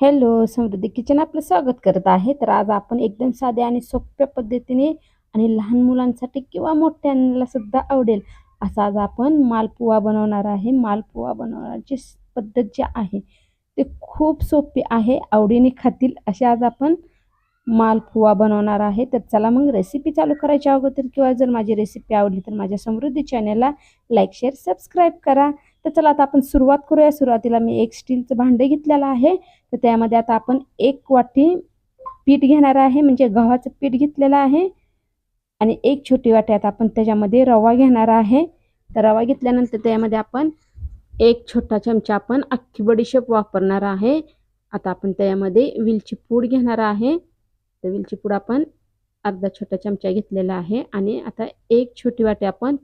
Hello, समृद्धी kitchen आपलं स्वागत करत आहे. तर आज आपण एकदम साध्या आणि सोप्या पद्धतीने आणि लहान मुलांसाठी किंवा मोठ्यांना सुद्धा आवडेल असा आज आपण मालपुआ बनवणार आहे. मालपुआ बनवण्याची पद्धत जी आहे ते खूप सोपी आहे. आवडीने खातील अशी आज आपण मालपुआ बनवणार आहे. तर चला मग रेसिपी चालू करायच्या अगोदर किंवा जर माझी रेसिपी आवडली तर माझ्या समृद्धी चॅनलला लाईक, शेअर, सबस्क्राईब करा. तर चला आता आपण सुरुवात करूया. सुरुवातीला मी एक स्टीलचं भांडे घेतलेलं आहे. तर त्यामध्ये आता आपण 1 वाटी पीठ घेणार आहे, म्हणजे गव्हाचं पीठ घेतलेलं आहे. आणि 1 छोटी वाटी आता आपण त्याच्यामध्ये रवा घेणार आहे. तर रवा घेतल्यानंतर त्यामध्ये आपण 1 छोटा चमचा आपण अख्खी बडीशेप वापरणार आहे. आता आपण त्यामध्ये वेलची पूड घेणार आहे. तर वेलची पूड आपण अर्धा छोटा चमचा घेतलेला आहे. आणि आता 1 छोटी वाटी आपण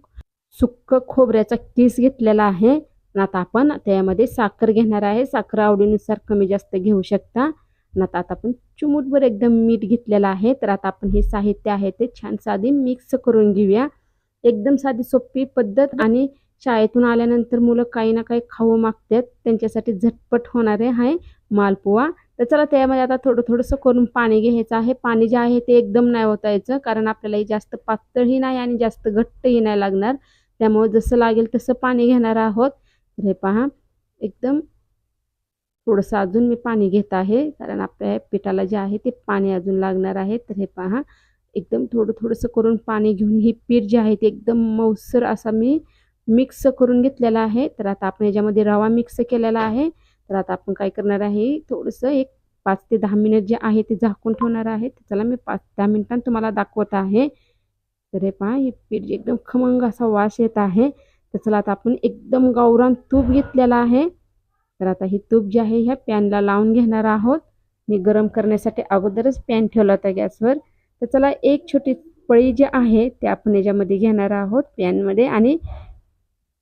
सुक्क खोबऱ्याचा किस घेतलेला आहे. आता आपण त्यामध्ये साखर घेणार आहे. साखर आवडीनुसार कमी जास्त घेऊ शकता. आणि आता आपण चिमूटभर एकदम मीठ घेतलेलं आहे. तर आता आपण हे साहित्य आहे ते छान साधी मिक्स करून घेऊया. एकदम साधी सोपी पद्धत आणि शाळेतून आल्यानंतर मुलं काही ना काही खाऊ मागतात, त्यांच्यासाठी झटपट होणारे आहे मालपुआ. तर चला त्यामध्ये आता थोडंसं करून पाणी घ्यायचं आहे. पाणी जे आहे ते एकदम नाही ओतायचं, कारण आपल्याला जास्त पातळही नाही आणि जास्त घट्टही नाही लागणार. त्यामुळे जसं लागेल तसं पाणी घेणार आहोत. तर हे पहा, एकदम थोडंसं अजून मी पाणी घेत आहे, कारण आपल्या पिठाला जे आहे ते पाणी अजून लागणार आहे. तर हे पहा, एकदम थोडंसं करून पाणी घेऊन हे पीठ जे आहे ते एकदम मऊसर असा मी मिक्स करून घेतलेला आहे. तर आता आपण याच्यामध्ये रवा मिक्स केलेला आहे. तर आता आपण काय करणार आहे, थोडंसं एक 5 ते 10 मिनिट जे आहे ते झाकून ठेवणार आहे. तर चला मी 5-10 मिनिटांनी तुम्हाला दाखवत आहे. तर हे पहा, हे पीठ एकदम खमंग असा वास येत आहे. तर चला आता आपण एकदम गावरान तूप घेतलेला आहे. तर आता ही तूप जे आहे ह्या पॅनला लावून घेणार आहोत. मी गरम करण्यासाठी अगोदरच पॅन ठेवला होता गॅसवर. तर चला एक छोटी पळी जी आहे ते आपण याच्यामध्ये घेणार आहोत पॅनमध्ये. आणि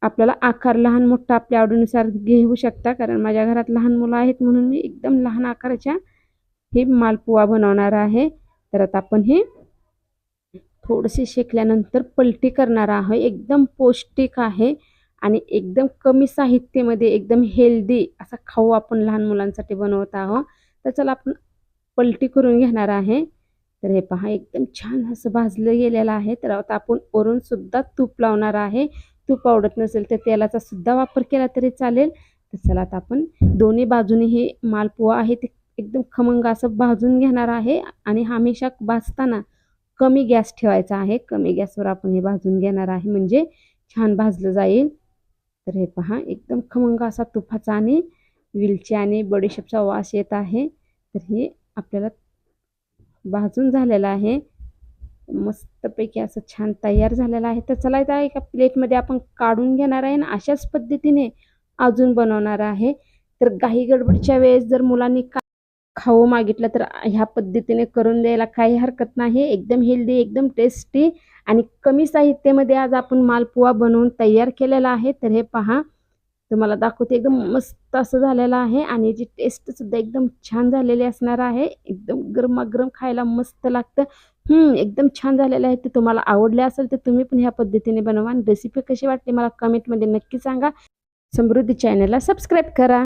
आपल्याला आकार लहान मोठा आपल्या आवडीनुसार घेऊ शकता, कारण माझ्या घरात लहान मुलं आहेत म्हणून मी एकदम लहान आकाराच्या हे मालपुआ बनवणार आहे. तर आता आपण हे थोडेसे शेकल्यानंतर पलटी करणार आहे. एकदम पौष्टिक आहे आणि एकदम कमी साहित्यामध्ये एकदम हेल्दी असा खाऊ आपण लहान मुलांसाठी बनवत आहोत. तर चला आपण पलटी करून घेणार आहे. तर हे पहा, एकदम छान असं भाजलं गेलेलं आहे. तर आता आपण वरून सुद्धा तूप लावणार आहे. तूप आवडत नसेल तर तेलाचा सुद्धा वापर केला तरी चालेल. तर चला आता आपण दोन्ही बाजूने हे मालपुआ आहे ते एकदम खमंग असं भाजून घेणार आहे. आणि हमेशा भाजताना कमी गॅस ठेवायचा आहे. कमी गॅसवर आपण हे भाजून घेणार आहे, म्हणजे छान भाजलं जाईल. तर हे पहा, एकदम खमंग असा तुपाचा आणि वेलची आणि बडीशेपचा वास येत आहे. तर हे आपल्याला भाजून झालेलं आहे, मस्तपैकी असं छान तयार झालेलं आहे. तर चला आता एका प्लेटमध्ये आपण काढून घेणार आहे आणि अशाच पद्धतीने अजून बनवणार आहे. तर घाई गडबडच्या वेळेस जर मुलांनी खाऊ मागितलं तर ह्या पद्धतीने करून द्यायला काही हरकत नाही. एकदम हेल्दी, एकदम टेस्टी आणि कमी साहित्यामध्ये आज आपण मालपुआ बनवून तयार केलेला आहे. तर हे पहा, तुम्हाला दाखवते, एकदम मस्त असं झालेलं आहे आणि याची टेस्ट सुद्धा एकदम छान झालेली असणार आहे. एकदम गरमागरम खायला मस्त लागतं. एकदम छान झालेलं आहे. ते तुम्हाला आवडले असेल तर तुम्ही पण ह्या पद्धतीने बनवा आणि रेसिपी कशी वाटते मला कमेंटमध्ये नक्की सांगा. समृद्धी चॅनलला सबस्क्राईब करा.